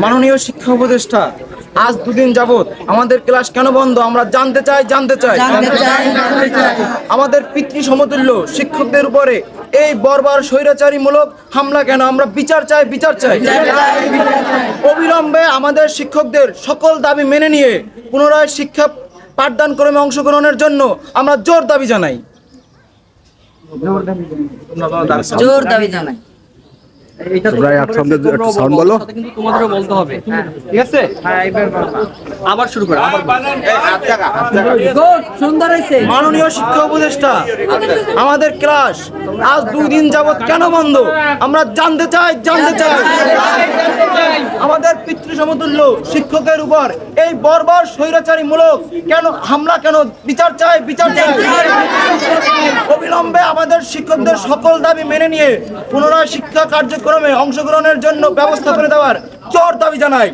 মাননীয় শিক্ষা উপদেষ্টা, আজ দুদিন যাবত আমাদের ক্লাস কেন বন্ধ আমরা জানতে চাই। আমাদের পিতৃ সমতুল্য শিক্ষকদের উপরে এই বর্বর স্বৈরাচারীমূলক হামলা কেন? আমরা বিচার চাই। অবিলম্বে আমাদের শিক্ষকদের সকল দাবি মেনে নিয়ে পুনরায় শিক্ষা পাঠদানক্রমে অংশগ্রহণের জন্য আমরা জোর দাবি জানাই। তোমরা একসঙ্গে একটু সাউন্ড বলো। কিন্তু তোমাদেরও বলতে হবে, ঠিক আছে? আবার শুরু করো। সুন্দর হয়েছে। মাননীয় শিক্ষা উপদেষ্টা, আমাদের ক্লাস আজ 2 দিন যাবত কেন বন্ধ আমরা জানতে চাই। আমাদের পিতৃ সমতুল্য শিক্ষকের উপর এই বর্বর স্বৈরাচারীমূলক কেন হামলা কেন? বিচার চাই। অবিলম্বে আমাদের শিক্ষকদের সকল দাবি মেনে নিয়ে পুনরায় শিক্ষা কার্যক্রমে অংশগ্রহণের জন্য ব্যবস্থা করে দেওয়ার জোর দাবি জানাই।